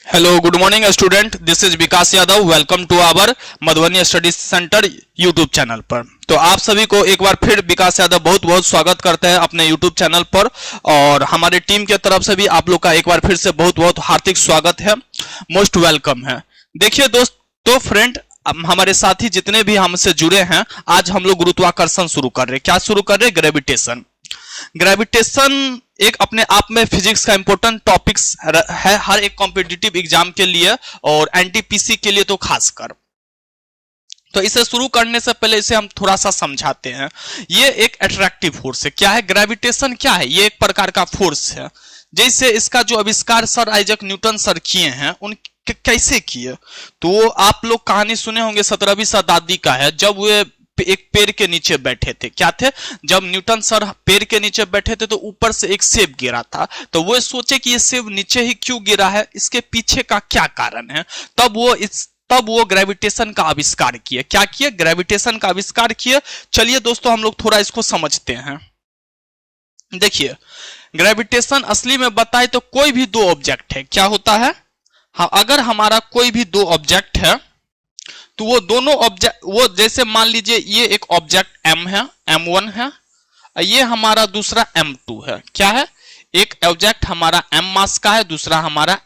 Hello good morning student, this is Vikas Yadav. Welcome to our Madhubani study centre YouTube channel पर। तो आप सभी को एक बार फिर विकास यादव बहुत बहुत स्वागत करते हैं अपने यूट्यूब चैनल पर। और हमारे टीम की तरफ से भी आप लोग का एक बार फिर से बहुत बहुत हार्दिक स्वागत है, मोस्ट वेलकम है। देखिए दोस्तों, फ्रेंड, हमारे साथी जितने भी हमसे जुड़े हैं, आज हम लोग गुरुत्वाकर्षण शुरू कर रहे हैं। क्या शुरू कर रहे हैं? ग्रेविटेशन। ग्रेविटेशन एक अपने आप में फिजिक्स का इंपॉर्टेंट टॉपिक्स है हर एक कॉम्पिटिटिव एग्जाम के लिए और एनटीपीसी के लिए तो खासकर। तो इसे शुरू करने से पहले इसे हम थोड़ा सा समझाते हैं। ये एक अट्रैक्टिव फोर्स है। क्या है ग्रेविटेशन? क्या है? ये एक प्रकार का फोर्स है। जैसे इसका जो आविष्कार सर आइजैक न्यूटन सर किए हैं, उन कैसे किए, तो आप लोग कहानी सुने होंगे, 17वीं शताब्दी का है, जब वे एक पेड़ के नीचे बैठे थे। क्या थे? जब न्यूटन सर पेड़ के नीचे बैठे थे तो ऊपर से एक सेब गिरा था। तो वो सोचे कि ये सेब नीचे ही क्यों गिरा है, इसके पीछे का क्या कारण है। तब वो ग्रेविटेशन का आविष्कार किए। क्या किए? ग्रेविटेशन का आविष्कार किए। चलिए दोस्तों, हम लोग थोड़ा इसको समझते हैं। देखिए, ग्रेविटेशन असली में बताए तो कोई भी दो ऑब्जेक्ट है, क्या होता है? हाँ, अगर हमारा कोई भी दो ऑब्जेक्ट है तो वो दोनों ऑब्जेक्ट, वो जैसे मान लीजिए ये एक ऑब्जेक्ट m है, m1 है, ये हमारा दूसरा m2 है। क्या है? एक ऑब्जेक्ट हमारा m मास का है, दूसरा हमारा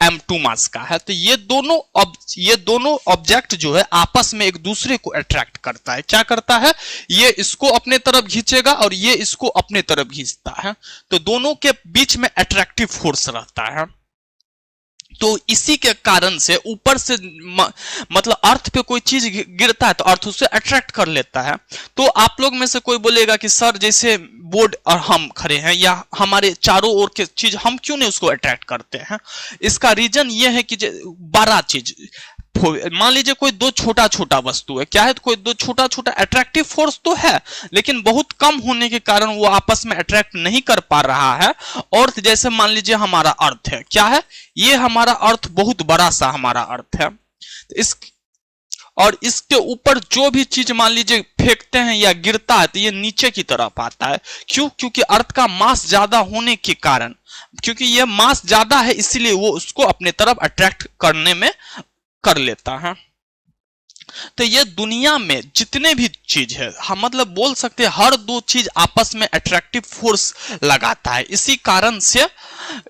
m2 मास का है। तो ये दोनों ऑब्जेक्ट जो है आपस में एक दूसरे को अट्रैक्ट करता है। क्या करता है? ये इसको अपने तरफ खींचेगा और ये इसको अपने तरफ खींचता है। तो दोनों के बीच में अट्रैक्टिव फोर्स रहता है। तो इसी के कारण से ऊपर से मतलब अर्थ पे कोई चीज गिरता है तो अर्थ उसे अट्रैक्ट कर लेता है। तो आप लोग में से कोई बोलेगा कि सर, जैसे बोर्ड और हम खड़े हैं या हमारे चारों ओर के चीज, हम क्यों नहीं उसको अट्रैक्ट करते हैं? इसका रीजन ये है कि बड़ा चीज, मान लीजिए कोई दो छोटा छोटा वस्तु है। क्या है? तो कोई दो छोटा छोटा अट्रैक्टिव फोर्स तो है, लेकिन बहुत कम होने के कारण वो आपस में अट्रैक्ट नहीं कर पा रहा है। और जैसे मान लीजिए हमारा अर्थ है। क्या है? ये हमारा अर्थ बहुत बड़ा सा हमारा अर्थ है। इस और इसके ऊपर जो भी चीज मान लीजिए फेंकते हैं या गिरता है तो ये नीचे की तरफ आता है। क्यों? क्योंकि अर्थ का मास ज्यादा होने के कारण, क्योंकि ये मास ज्यादा है, इसलिए वो उसको अपने तरफ अट्रैक्ट करने में कर लेता है। तो ये दुनिया में जितने भी चीज है, हम मतलब बोल सकते हैं हर दो चीज आपस में अट्रैक्टिव फोर्स लगाता है। इसी कारण से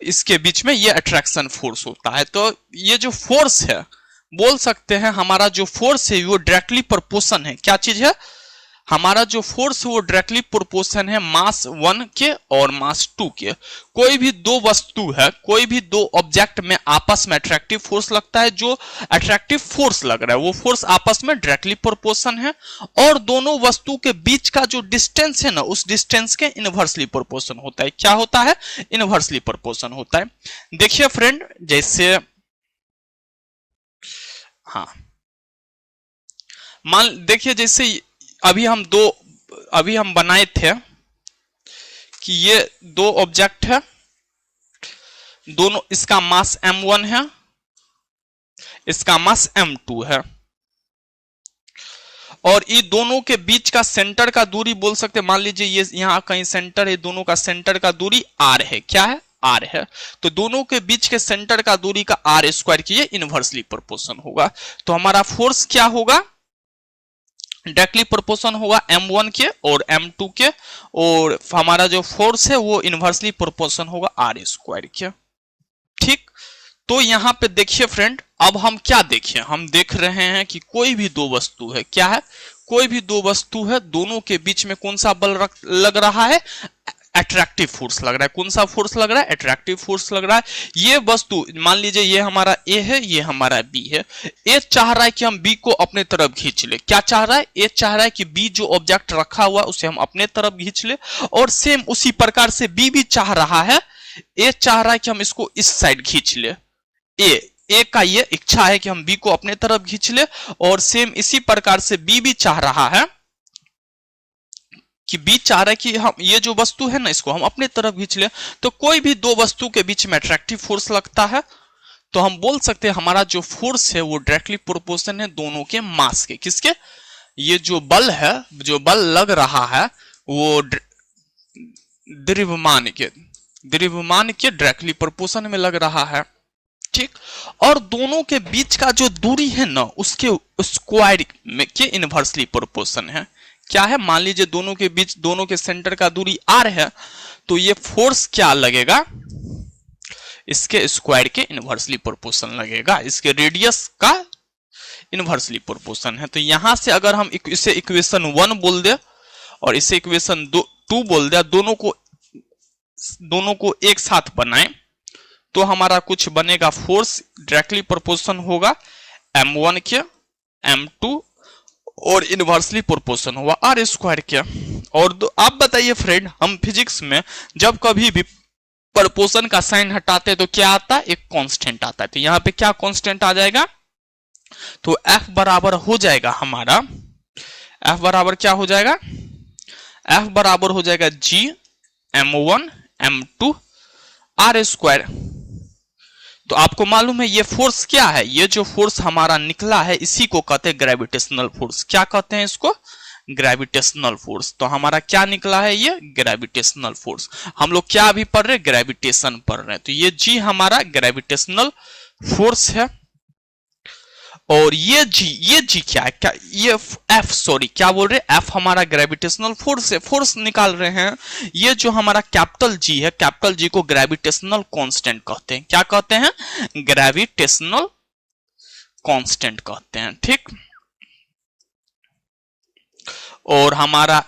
इसके बीच में ये अट्रैक्शन फोर्स होता है। तो ये जो फोर्स है, बोल सकते हैं हमारा जो फोर्स है वो डायरेक्टली प्रोपोर्शन है। क्या चीज है? हमारा जो फोर्स है वो डायरेक्टली प्रोपोर्शन है मास 1 के और मास 2 के। कोई भी दो वस्तु है, कोई भी दो ऑब्जेक्ट में आपस में अट्रैक्टिव फोर्स लगता है। जो अट्रैक्टिव फोर्स लग रहा है वो फोर्स आपस में डायरेक्टली प्रोपोर्शन है। और दोनों वस्तु के बीच का जो डिस्टेंस है ना, उस डिस्टेंस के इनवर्सली प्रोपोर्शन होता है। क्या होता है? इनवर्सली प्रोपोर्शन होता है। देखिए फ्रेंड, जैसे हाँ, मान देखिए जैसे अभी हम बनाए थे कि ये दो ऑब्जेक्ट है, दोनों, इसका मास m1 है, इसका मास m2 है। और ये दोनों के बीच का सेंटर का दूरी बोल सकते, मान लीजिए ये यहां कहीं सेंटर है, दोनों का सेंटर का दूरी r है। क्या है? r है। तो दोनों के बीच के सेंटर का दूरी का r स्क्वायर की ये इनवर्सली प्रोपोर्शन होगा। तो हमारा फोर्स क्या होगा? डायरेक्टली प्रोपोर्शन होगा m1 के और m2 के। और हमारा जो फोर्स है वो इनवर्सली प्रोपोर्शन होगा r स्क्वायर के। ठीक। तो यहां पे देखिए फ्रेंड, अब हम क्या देखें? हम देख रहे हैं कि कोई भी दो वस्तु है। क्या है? कोई भी दो वस्तु है, दोनों के बीच में कौन सा बल लग रहा है? अट्रैक्टिव फोर्स लग रहा है। कौन सा फोर्स लग रहा है? अट्रैक्टिव फोर्स लग रहा है। ये वस्तु, मान लीजिए ये हमारा ए है, ये हमारा बी है। ए चाह रहा है कि हम बी को अपने तरफ खींच ले। क्या चाह रहा है? ए चाह रहा है कि बी जो ऑब्जेक्ट रखा हुआ उसे हम अपने तरफ खींच ले। और सेम उसी प्रकार से बी भी चाह रहा है, ए चाह रहा है कि हम इसको इस साइड खींच ले। ए का ये इच्छा है कि हम बी को अपने तरफ खींच ले। और सेम इसी प्रकार से बी भी चाह रहा है कि बी चाह रहा है कि हम ये जो वस्तु है ना, इसको हम अपने तरफ खींच ले। तो कोई भी दो वस्तु के बीच में अट्रैक्टिव फोर्स लगता है। तो हम बोल सकते हैं हमारा जो फोर्स है वो डायरेक्टली प्रोपोर्शन है दोनों के मास के। किसके? ये जो बल है, जो बल लग रहा है वो द्रव्यमान के डायरेक्टली प्रोपोर्शन में लग रहा है। ठीक। और दोनों के बीच का जो दूरी है ना उसके स्क्वायर में के इनवर्सली प्रोपोर्शन है। क्या है, मान लीजिए दोनों के बीच, दोनों के सेंटर का दूरी r है, तो ये फोर्स क्या लगेगा, इसके स्क्वायर के इनवर्सली प्रोपोर्शन लगेगा, इसके रेडियस का इनवर्सली प्रोपोर्शन है। तो यहां से अगर हम इसे इक्वेशन 1 बोल दे और इसे इक्वेशन 2 बोल दे, दोनों को एक साथ बनाएं, तो हमारा कुछ बनेगा, फोर्स डायरेक्टली प्रोपोर्शन होगा m1 के m2 और इनवर्सली प्रोपोर्शन होगा आर स्क्वायर के। और आप बताइए फ्रेंड, हम फिजिक्स में जब कभी भी प्रोपोर्शन का साइन हटाते हैं तो क्या आता है, एक कांस्टेंट आता है। तो यहां पे क्या कांस्टेंट आ जाएगा, तो F बराबर हो जाएगा हमारा, F बराबर क्या हो जाएगा, F बराबर हो जाएगा G m1 m2 are square. तो आपको मालूम है ये फोर्स क्या है, ये जो फोर्स हमारा निकला है इसी को कहते हैं ग्रेविटेशनल फोर्स। क्या कहते हैं इसको, ग्रेविटेशनल फोर्स। तो हमारा क्या निकला है, ये ग्रेविटेशनल फोर्स। हम लोग क्या अभी पढ़ रहे हैं, ग्रेविटेशन पढ़ रहे हैं। तो ये जी हमारा ग्रेविटेशनल फोर्स है। और ये जी क्या है, क्या ये एफ, सॉरी क्या बोल रहे हैं, एफ हमारा ग्रेविटेशनल फोर्स है, फोर्स निकाल रहे हैं। ये जो हमारा कैपिटल जी है, कैपिटल जी को ग्रेविटेशनल कांस्टेंट कहते हैं। क्या कहते हैं, ग्रेविटेशनल कांस्टेंट कहते हैं, ठीक। और हमारा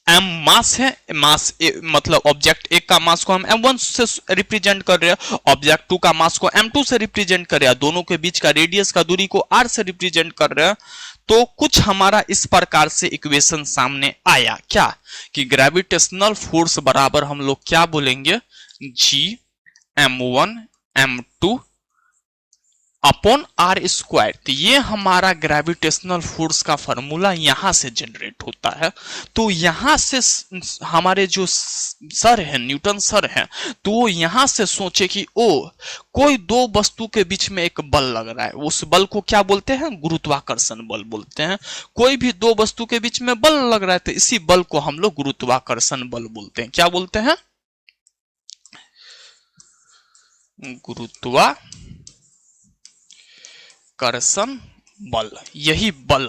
m मास है, मास मतलब ऑब्जेक्ट एक का मास को हम m1 से रिप्रेजेंट कर रहे हैं, ऑब्जेक्ट 2 का मास को m2 से रिप्रेजेंट कर रहे हैं, दोनों के बीच का रेडियस का दूरी को r से रिप्रेजेंट कर रहे हैं। तो कुछ हमारा इस प्रकार से इक्वेशन सामने आया, क्या कि ग्रेविटेशनल फोर्स बराबर हम लोग क्या बोलेंगे, g m1 m2 upon are square. तो ये हमारा ग्रेविटेशनल फोर्स का फॉर्मूला यहां से जनरेट होता है। तो यहां से हमारे जो सर है, न्यूटन सर है, तो वो यहां से सोचे कि कोई दो वस्तु के बीच में एक बल लग रहा है, उस बल को क्या बोलते हैं, गुरुत्वाकर्षण बल बोलते हैं। कोई भी दो वस्तु के बीच में बल लग रहा है तो इसी बल को हम लोग गुरुत्वाकर्षण बल बोलते हैं। क्या बोलते हैं, गुरुत्वाकर्षण बल। यही बल,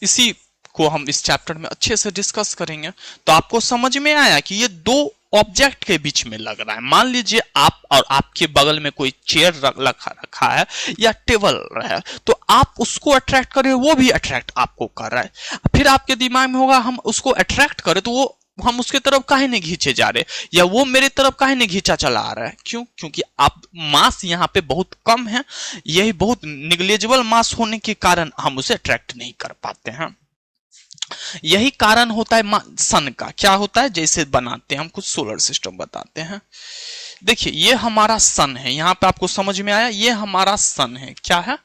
इसी को हम इस चैप्टर में अच्छे से डिस्कस करेंगे। तो आपको समझ में आया कि ये दो ऑब्जेक्ट के बीच में लग रहा है। मान लीजिए आप और आपके बगल में कोई चेयर रखा है या टेबल है, तो आप उसको अट्रैक्ट करें, वो भी अट्रैक्ट आपको कर रहा है। फिर आपके दिमाग में होगा हम उसको अट्रैक्ट करें तो वो हम उसके तरफ काहे नहीं खींचे जा रहे, या वो मेरे तरफ काहे नहीं खींचा चला आ रहा है। क्यों, क्योंकि आप मास यहाँ पे बहुत कम है, यही बहुत निग्लेजिबल मास होने के कारण हम उसे अट्रैक्ट नहीं कर पाते हैं। यही कारण होता है सन का। क्या होता है, जैसे बनाते हैं हम कुछ सोलर सिस्टम बताते हैं। देखिए ये हमारा सन है, यहां पे आपको समझ में आया, ये हमारा सन है। क्या है,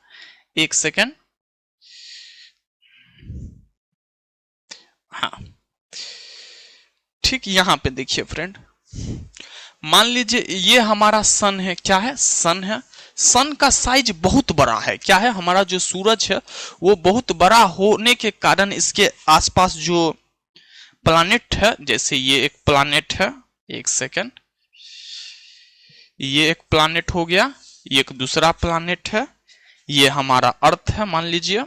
एक सेकेंड, हाँ ठीक, यहां पे देखिए फ्रेंड, मान लीजिए ये हमारा सन है। क्या है, सन है। सन का साइज बहुत बड़ा है। क्या है, हमारा जो सूरज है वो बहुत बड़ा होने के कारण इसके आसपास जो प्लैनेट है, जैसे ये एक प्लैनेट है, एक सेकेंड, ये एक प्लैनेट हो गया, ये एक दूसरा प्लैनेट है, ये हमारा अर्थ है, मान लीजिए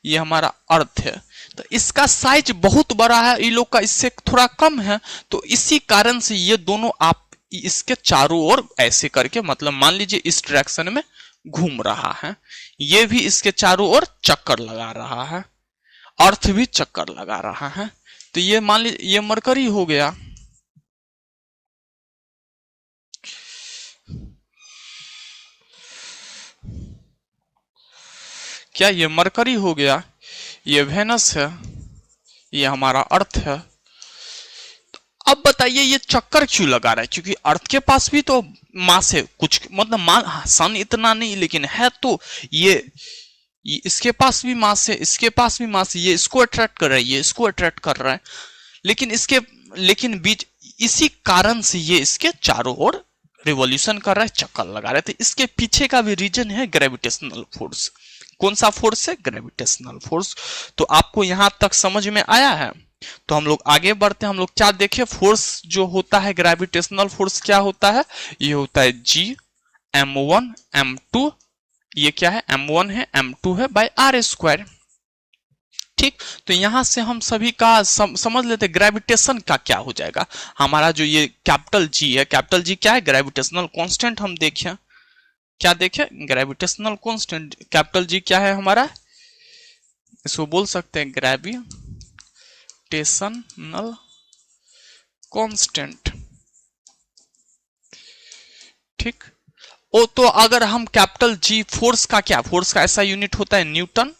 ये हमारा अर्थ है। तो इसका साइज बहुत बड़ा है, ये लोग का इससे थोड़ा कम है। तो इसी कारण से ये दोनों आप इसके चारों ओर ऐसे करके, मतलब मान लीजिए इस डायरेक्शन में घूम रहा है, ये भी इसके चारों ओर चक्कर लगा रहा है, अर्थ भी चक्कर लगा रहा है। तो ये मान लीजिए ये मरकरी हो गया, क्या ये मरकरी हो गया, ये वेनस है, ये हमारा अर्थ है। तो अब बताइए ये चक्कर क्यों लगा रहा है, क्योंकि अर्थ के पास भी तो मास है कुछ, मतलब सन इतना नहीं लेकिन है। तो ये इसके पास भी मास है, इसके पास भी मास है, ये इसको अट्रैक्ट कर रहा है, ये इसको अट्रैक्ट कर रहा है, लेकिन बीच इसी कारण से ये इसके चारों ओर रिवॉल्यूशन कर रहा है, चक्कर लगा रहा है। तो इसके पीछे का भी रीजन है ग्रेविटेशनल फोर्स। कौन सा फोर्स है, ग्रेविटेशनल फोर्स। तो आपको यहां तक समझ में आया है। तो हम लोग आगे बढ़ते हैं। हम लोग क्या देखें, फोर्स जो होता है ग्रेविटेशनल फोर्स क्या होता है, ये होता है G m1 m2, ये क्या है m1 है m2 है बाय आर स्क्वायर। ठीक, तो यहां से हम सभी का समझ लेते ग्रेविटेशन का क्या हो जाएगा। हमारा जो ये कैपिटल जी है, कैपिटल जी क्या है, ग्रेविटेशनल कांस्टेंट। हम देखें क्या देखें, ग्रेविटेशनल कांस्टेंट कैपिटल जी क्या है हमारा, इसको बोल सकते हैं ग्रेविटेशनल कांस्टेंट। ठीक, ओ तो अगर हम कैपिटल जी फोर्स का क्या, फोर्स का ऐसा यूनिट होता है न्यूटन।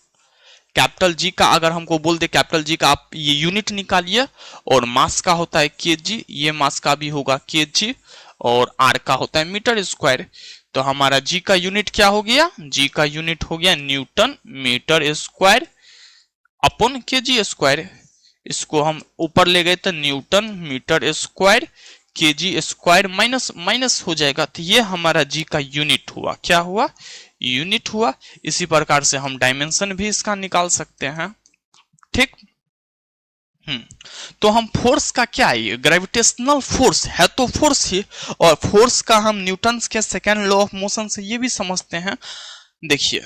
कैपिटल जी का अगर हमको बोल दे कैपिटल जी का आप ये यूनिट निकालिए, और मास का होता है केजी, ये मास का भी होगा केजी, और आर का होता है मीटर स्क्वायर। तो हमारा जी का यूनिट क्या हो गया, जी का यूनिट हो गया newton metre square upon KG square. इसको हम ऊपर ले गए तो newton metre square KG square minus minus हो जाएगा। तो ये हमारा जी का यूनिट हुआ, क्या हुआ, यूनिट हुआ। इसी प्रकार से हम डायमेंशन भी इसका निकाल सकते हैं। ठीक, तो हम फोर्स का क्या है, ग्रेविटेशनल फोर्स है तो फोर्स ही, और फोर्स का हम न्यूटन के सेकेंड लॉ ऑफ मोशन से ये भी समझते हैं। देखिए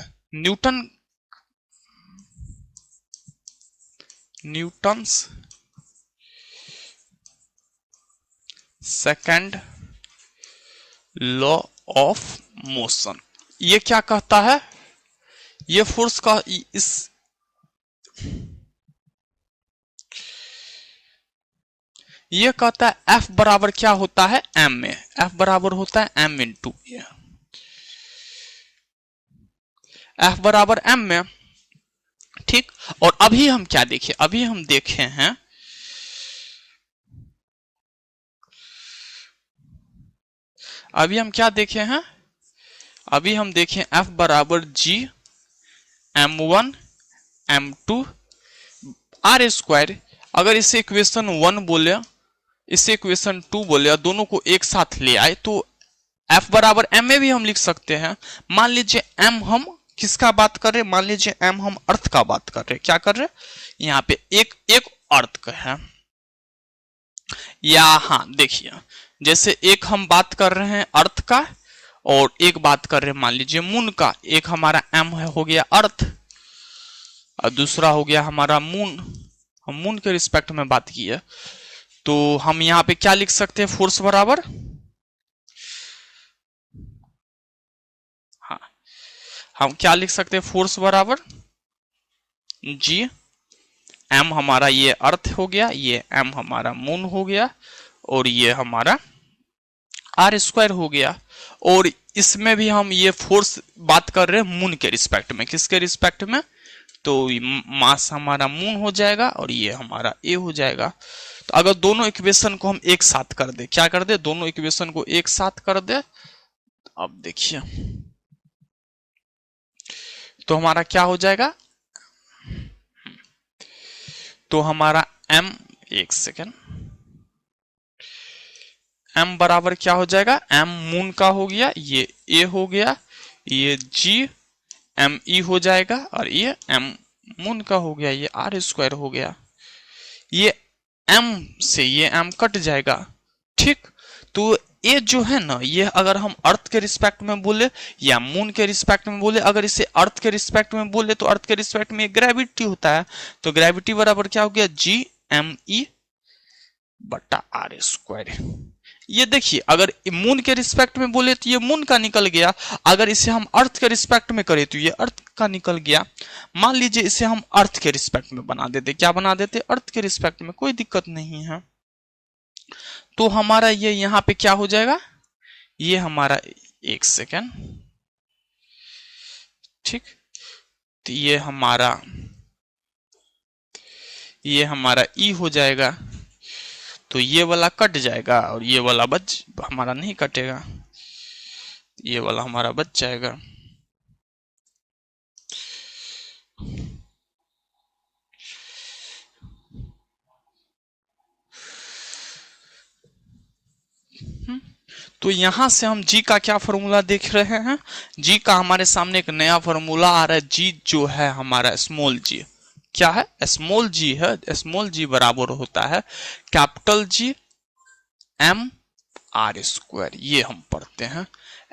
Newton's second law of motion ये क्या कहता है, ये फोर्स का ये कहता है F बराबर क्या होता है m में, F बराबर होता है m इंटू ए, F बराबर m में। ठीक, और अभी हम क्या देखें, अभी हम देखे हैं अभी हम क्या देखे हैं, अभी हम देखें F बराबर G m1 m2 are square. अगर इसे इक्वेशन 1 बोले, इसे इक्वेशन 2 बोले, दोनों को एक साथ ले आए तो F बराबर m में भी हम लिख सकते हैं। मान लीजिए m हम किसका बात कर रहे हैं, मान लीजिए m हम अर्थ का बात कर रहे हैं, क्या कर रहे हैं, यहाँ पे एक एक अर्थ का है, या हाँ देखिए जैसे एक हम बात कर रहे हैं अर्थ का, और एक बात कर रहे हैं मान लीजिए मून का। एक हमारा m हो गया अर्थ, और दूसरा हो गया हमारा मून, हम मून के रिस्पेक्ट में बात की है। तो हम यहाँ पे क्या लिख सकते हैं, फोर्स बराबर, हाँ हम क्या लिख सकते हैं, फोर्स बराबर जी, एम हमारा ये अर्थ हो गया, ये एम हमारा मून हो गया, और ये हमारा आर स्क्वायर हो गया। और इसमें भी हम ये फोर्स बात कर रहे हैं मून के रिस्पेक्ट में, किसके रिस्पेक्ट में, तो मास हमारा मून हो जाएगा और ये हमारा ए हो जाएगा। तो अगर दोनों इक्वेशन को हम एक साथ कर दे, क्या कर दे, दोनों इक्वेशन को एक साथ कर दे, अब देखिए तो हमारा क्या हो जाएगा, तो हमारा m, एक सेकेंड, m बराबर क्या हो जाएगा, m मून का हो गया, ये a हो गया, ये g m e हो जाएगा, और ये m मून का हो गया, ये r स्क्वायर हो गया। ये m से ये m कट जाएगा। ठीक, तो ये जो है ना, ये अगर हम अर्थ के रिस्पेक्ट में बोले या मून के रिस्पेक्ट में बोले, अगर इसे अर्थ के रिस्पेक्ट में बोले तो अर्थ के रिस्पेक्ट में ग्रेविटी होता है, तो ग्रेविटी बराबर क्या हो गया, जी एम ई बटा आर स्क्वायर। ये देखिए अगर मून के रिस्पेक्ट में बोले तो ये मून का निकल गया, अगर इसे हम अर्थ के रिस्पेक्ट में करें तो ये अर्थ का निकल गया। मान लीजिए इसे हम अर्थ के रिस्पेक्ट में बना देते, क्या बना देते, अर्थ के रिस्पेक्ट में, कोई दिक्कत नहीं है। तो हमारा ये यहां पे क्या हो जाएगा, ये हमारा, एक सेकेंड, ठीक, तो ये हमारा ई हो जाएगा, तो ये वाला कट जाएगा और ये वाला बच, हमारा नहीं कटेगा, ये वाला हमारा बच जाएगा। तो यहां से हम जी का क्या फॉर्मूला देख रहे हैं, जी का हमारे सामने एक नया फॉर्मूला आ रहा है। जी जो है हमारा स्मॉल जी, क्या है, स्मॉल जी है, स्मॉल जी बराबर होता है capital G M R square, ये हम पढ़ते हैं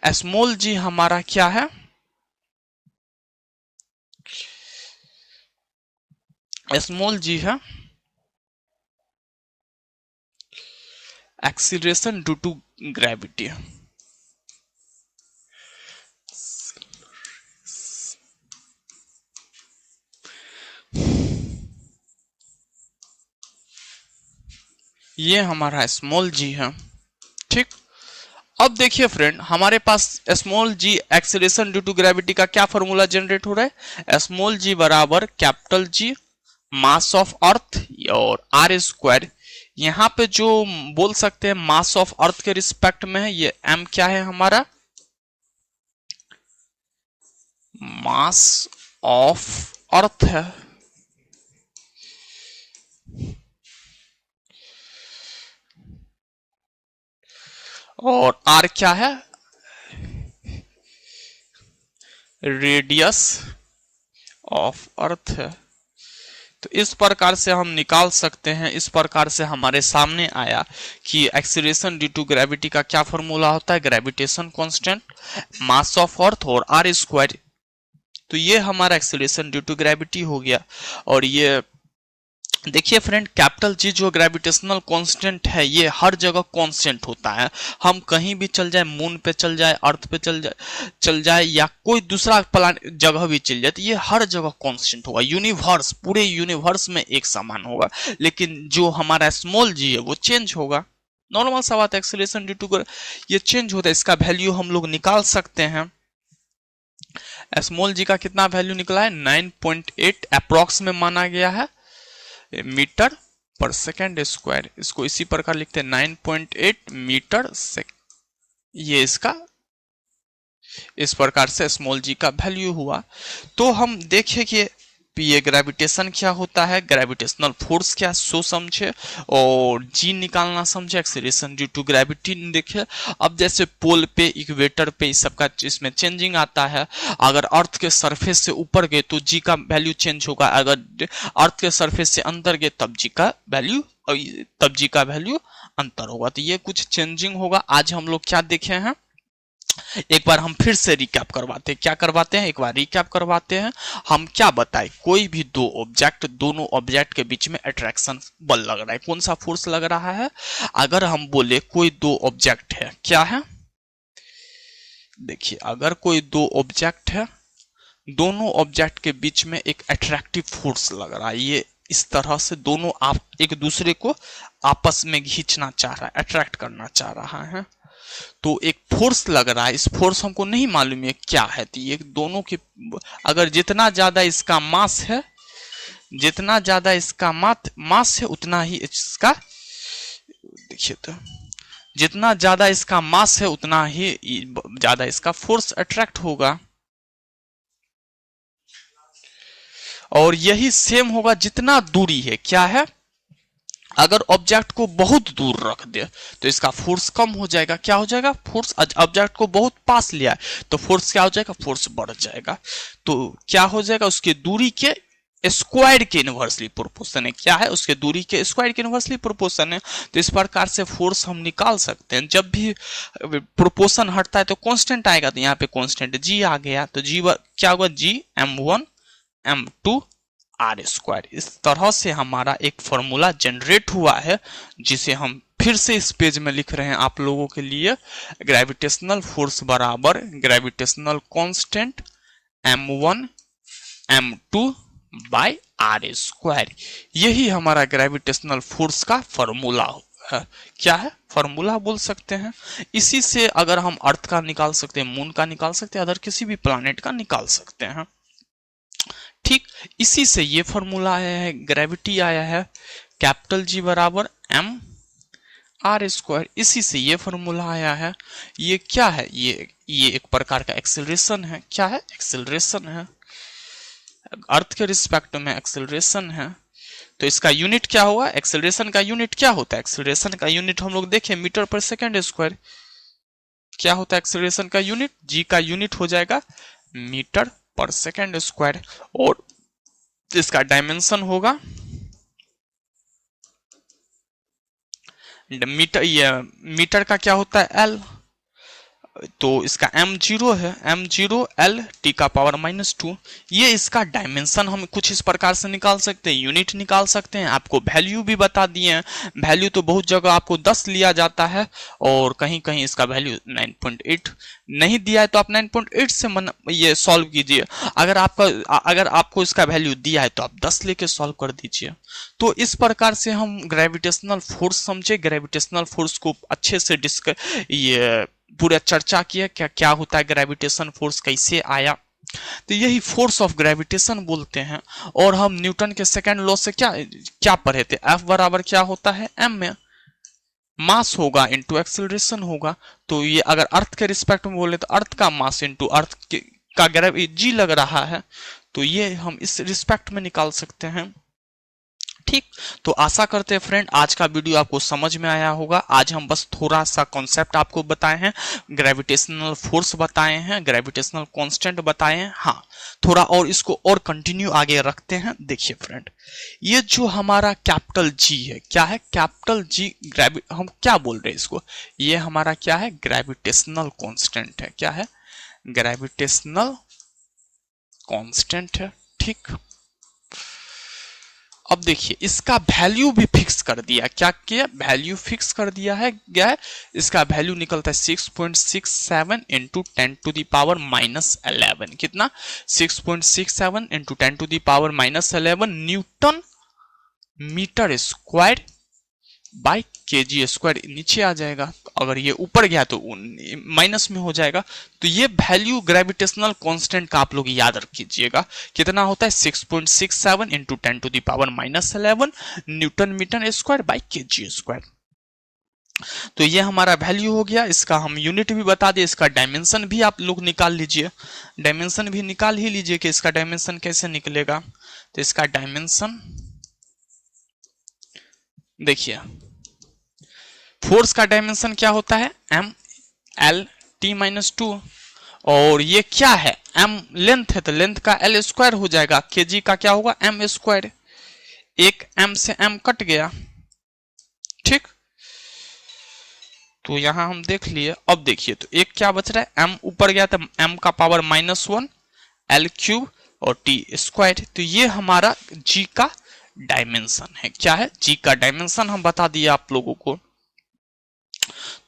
स्मॉल जी हमारा क्या है, स्मॉल जी है एक्सीलरेशन ड्यू टू ग्रेविटी। ये हमारा स्मॉल जी है। ठीक, अब देखिए फ्रेंड, हमारे पास small g acceleration due to gravity का क्या फॉर्मूला जनरेट हो रहा है, स्मॉल जी बराबर capital G mass of earth और आर स्क्वायर। यहां पे जो बोल सकते हैं मास ऑफ अर्थ के रिस्पेक्ट में है, ये एम क्या है हमारा, मास ऑफ अर्थ है, और आर क्या है, रेडियस ऑफ अर्थ है। तो इस प्रकार से हम निकाल सकते हैं, इस प्रकार से हमारे सामने आया कि एक्सीलरेशन ड्यू टू ग्रेविटी का क्या फॉर्मूला होता है, gravitation constant mass of earth और आर स्क्वायर। तो ये हमारा एक्सीलरेशन ड्यू टू ग्रेविटी हो गया। और ये देखिए फ्रेंड, कैपिटल जी जो ग्रेविटेशनल कांस्टेंट है, ये हर जगह कांस्टेंट होता है। हम कहीं भी चल जाए, मून पे चल जाए, अर्थ पे चल जाए या कोई दूसरा प्लानेट जगह भी चल जाए, तो ये हर जगह कांस्टेंट होगा। यूनिवर्स, पूरे यूनिवर्स में एक समान होगा। लेकिन जो हमारा स्मॉल जी है वो चेंज होगा। नॉर्मल सा बात, एक्सीलरेशन ड्यू टू ये चेंज होता है। इसका वैल्यू हम लोग निकाल सकते हैं। स्मॉल जी का कितना वैल्यू निकला है, 9.8 अप्रॉक्स में माना गया है मीटर पर सेकेंड स्क्वायर। इसको इसी प्रकार लिखते हैं 9.8 मीटर सेकेंड। ये इसका इस प्रकार से स्मॉल जी का वैल्यू हुआ। तो हम देखें कि ये ग्रेविटेशन क्या होता है, ग्रेविटेशनल फोर्स क्या, सो समझे, और जी निकालना समझे, एक्सीलरेशन ड्यू टू ग्रेविटी देखे। अब जैसे पोल पे, इक्वेटर पे, इस सबका इसमें चेंजिंग आता है। अगर अर्थ के सरफेस से ऊपर गए तो जी का वैल्यू चेंज होगा, अगर अर्थ के सरफेस से अंदर गए तब जी का वैल्यू अंतर होगा। तो ये कुछ चेंजिंग होगा। आज हम लोग क्या देखे हैं, एक बार हम फिर से रिकैप करवाते हैं। क्या करवाते हैं, एक बार रिकैप करवाते हैं। हम क्या बताए, कोई भी दो ऑब्जेक्ट, दोनों ऑब्जेक्ट के बीच में अट्रैक्शन बल लग रहा है। कौन सा फोर्स लग रहा है, अगर हम बोले कोई दो ऑब्जेक्ट है, क्या है, देखिए अगर कोई दो ऑब्जेक्ट है, दोनों ऑब्जेक्ट के बीच में एक अट्रैक्टिव फोर्स लग रहा है। ये इस तरह से दोनों आप एक दूसरे को आपस में खींचना चाह रहा है, अट्रैक्ट करना चाह रहा है। तो एक फोर्स लग रहा है, इस फोर्स हमको नहीं मालूम है क्या है। तो ये दोनों के, अगर जितना ज्यादा इसका मास है, जितना ज्यादा इसका मास है उतना ही इसका, देखिए तो जितना ज्यादा इसका मास है उतना ही ज्यादा इसका फोर्स अट्रैक्ट होगा। और यही सेम होगा जितना दूरी है, क्या है, अगर ऑब्जेक्ट को बहुत दूर रख दे तो इसका फोर्स कम हो जाएगा। क्या हो जाएगा, फोर्स, ऑब्जेक्ट को बहुत पास लिया है तो फोर्स क्या हो जाएगा, फोर्स बढ़ जाएगा। तो क्या हो जाएगा, उसके दूरी के स्क्वायर के इनवर्सली प्रोपोर्शन है। क्या है, उसके दूरी के स्क्वायर के इनवर्सली प्रोपोर्शन है। तो इस प्रकार से फोर्स हम निकाल सकते हैं। जब भी प्रोपोर्शन हटता है तो कांस्टेंट आएगा, तो यहाँ पे कांस्टेंट जी आ गया। तो जी क्या होगा, जी m1 m2 आर स्क्वायर। इस तरह से हमारा एक फॉर्मूला जनरेट हुआ है, जिसे हम फिर से इस पेज में लिख रहे हैं आप लोगों के लिए। ग्रेविटेशनल फोर्स बराबर gravitational constant m1 m2 by R square. यही हमारा ग्रेविटेशनल फोर्स का फॉर्मूला है। क्या है, फॉर्मूला बोल सकते हैं। इसी से अगर हम अर्थ का निकाल सकते हैं, मून का निकाल सकते हैं, अदर किसी भी प्लानेट का निकाल सकते हैं। ठीक, इसी से ये फॉर्मूला आया है, ग्रेविटी आया है कैपिटल जी बराबर m आर स्क्वायर। इसी से ये फॉर्मूला आया है। ये क्या है, ये एक प्रकार का एक्सेलरेशन है। क्या है, एक्सेलरेशन है, अर्थ के रिस्पेक्ट में एक्सेलरेशन है। तो इसका यूनिट क्या हुआ, एक्सेलरेशन का यूनिट क्या होता है, एक्सेलरेशन का यूनिट हम लोग देखें मीटर पर सेकेंड स्क्वायर। क्या होता है एक्सेलरेशन का यूनिट, जी का यूनिट हो जाएगा मीटर पर सेकेंड स्क्वायर, और इसका डायमेंशन होगा मीटर। ये मीटर का क्या होता है, एल, तो इसका m0 है, m0 l t का पावर -2। ये इसका डायमेंशन हम कुछ इस प्रकार से निकाल सकते हैं, यूनिट निकाल सकते हैं। आपको वैल्यू भी बता दिए हैं। वैल्यू तो बहुत जगह आपको 10 लिया जाता है और कहीं कहीं इसका वैल्यू 9.8 नहीं दिया है, तो आप 9.8 से ये सॉल्व कीजिए। अगर आपको इसका वैल्यू दिया है तो आप 10 लेके सॉल्व कर दीजिए। तो इस प्रकार से हम ग्रेविटेशनल फोर्स समझे, ग्रेविटेशनल फोर्स को अच्छे से ये पूरा चर्चा किया, क्या क्या होता है ग्रेविटेशन फोर्स, कैसे आया। तो यही फोर्स ऑफ ग्रेविटेशन बोलते हैं। और हम न्यूटन के सेकंड लॉ से क्या क्या पढ़े थे, F बराबर क्या होता है m में मास होगा इनटू एक्सेलरेशन होगा। तो ये अगर अर्थ के रिस्पेक्ट में बोले तो अर्थ का मास इनटू अर्थ का ग्रेविटी जी लग रहा है, तो ये हम इस रिस्पेक्ट में निकाल सकते हैं। ठीक, तो आशा करते हैं फ्रेंड आज का वीडियो आपको समझ में आया होगा। आज हम बस थोड़ा सा कॉन्सेप्ट आपको बताए हैं, ग्रेविटेशनल फोर्स बताए हैं, ग्रेविटेशनल कांस्टेंट बताए हैं। हाँ, थोड़ा और इसको और कंटिन्यू आगे रखते हैं। देखिए फ्रेंड, ये जो हमारा कैपिटल जी है, क्या है कैपिटल जी, हम क्या बोल रहे हैं इसको, ये हमारा क्या है ग्रेविटेशनल कांस्टेंट है। क्या है ग्रेविटेशनल कांस्टेंट है। ठीक, अब देखिए इसका वैल्यू भी फिक्स कर दिया। क्या किया, वैल्यू फिक्स कर दिया है। क्या है, इसका वैल्यू निकलता है 6.67 इंटू 10⁻11। कितना, 6.67 into 10⁻11 newton metre square by KG square. नीचे आ जाएगा, तो अगर ये ऊपर गया तो माइनस में हो जाएगा। तो ये वैल्यू ग्रेविटेशनल कांस्टेंट का आप लोग याद रखिएगा, कितना होता है 6.67 into 10⁻11 newton metre square by KG square. तो ये हमारा वैल्यू हो गया। इसका हम यूनिट भी बता दिए, इसका डायमेंशन भी आप लोग निकाल लीजिए। डायमेंशन भी निकाल ही लीजिए कि इसका डायमेंशन कैसे निकलेगा। तो इसका डायमेंशन देखिए, फोर्स का डायमेंशन क्या होता है m/l(t-2), और ये क्या है m लेंथ है तो लेंथ का l स्क्वायर हो जाएगा, kg का क्या होगा m स्क्वायर। एक m से m कट गया। ठीक, तो यहां हम देख लिए। अब देखिए तो एक क्या बच रहा है, m ऊपर गया तो m का पावर -1 l³ और t स्क्वायर। तो ये हमारा g का डायमेंशन है। क्या है, जी का डायमेंशन हम बता दिए आप लोगों को।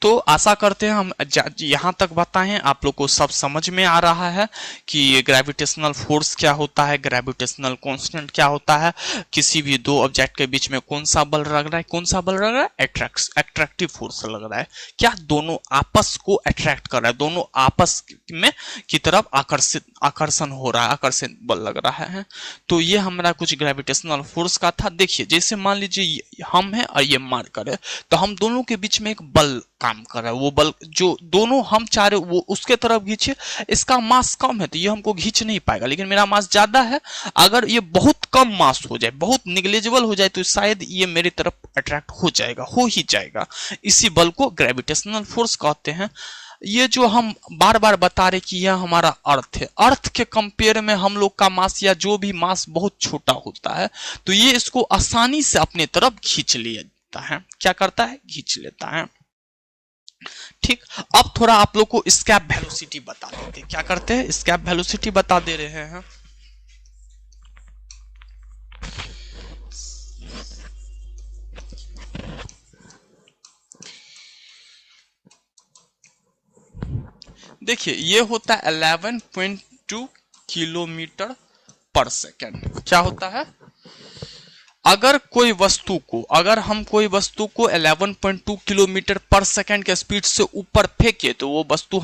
तो आशा करते हैं हम यहां तक बताएं आप लोग को सब समझ में आ रहा है कि ग्रेविटेशनल फोर्स क्या होता है, ग्रेविटेशनल कांस्टेंट क्या होता है, किसी भी दो ऑब्जेक्ट के बीच में कौन सा बल लग रहा है, कौन सा बल लग रहा है, एट्रैक्टिव फोर्स लग रहा है। क्या, दोनों आपस को अट्रैक्ट कर रहा है, दोनों आपस में की तरफ आकर्षण हो रहा है, आकर्षित बल लग रहा है। तो ये हमारा कुछ ग्रेविटेशनल फोर्स का था। देखिए जैसे मान लीजिए हम है और ये मार्कर है, तो हम दोनों के बीच में एक बल काम कर रहा है। वो बल जो दोनों हम चाह रहे वो उसके तरफ खींचे, इसका मास कम है तो ये हमको खींच नहीं पाएगा, लेकिन मेरा मास ज्यादा है। अगर ये बहुत कम मास हो जाए, बहुत निग्लेजिबल हो जाए, तो शायद ये मेरी तरफ अट्रैक्ट हो जाएगा, हो ही जाएगा। इसी बल को ग्रेविटेशनल फोर्स कहते हैं। ये जो हम बार बार बता रहे कि यह हमारा अर्थ है, अर्थ के कंपेयर में हम लोग का मास या जो भी मास बहुत छोटा होता है, तो ये इसको आसानी से अपने तरफ खींच लेता है। क्या करता है, खींच लेता है। ठीक, अब थोड़ा आप लोग को एस्केप वेलोसिटी बता देते हैं। क्या करते हैं, एस्केप वेलोसिटी बता दे रहे हैं। देखिए ये होता है 11.2 किलोमीटर पर सेकेंड। क्या होता है, अगर हम कोई वस्तु को 11.2 किलोमीटर पर सेकेंड के स्पीड से ऊपर फेंके तो वो वस्तु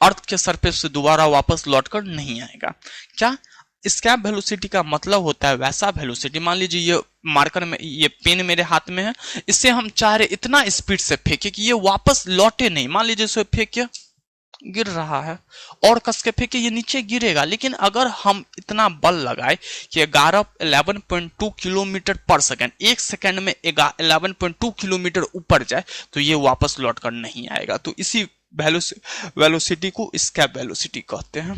अर्थ के सरफेस से दोबारा वापस लौटकर नहीं आएगा। क्या, एस्केप वेलोसिटी का मतलब होता है वैसा वेलोसिटी, मान लीजिए ये मार्कर में, ये पेन मेरे हाथ में है, इससे हम चाह रहे इतना स्पीड से फेंके कि ये वापस लौटे नहीं। मान लीजिए इसे फेंके, गिर रहा है, और कस के फेंके ये नीचे गिरेगा, लेकिन अगर हम इतना बल लगाए कि 11.2 किलोमीटर पर सेकेंड, एक सेकेंड में 11.2 किलोमीटर ऊपर जाए, तो ये वापस लौटकर नहीं आएगा। तो इसी वेलोसिटी को एस्केप वेलोसिटी कहते हैं।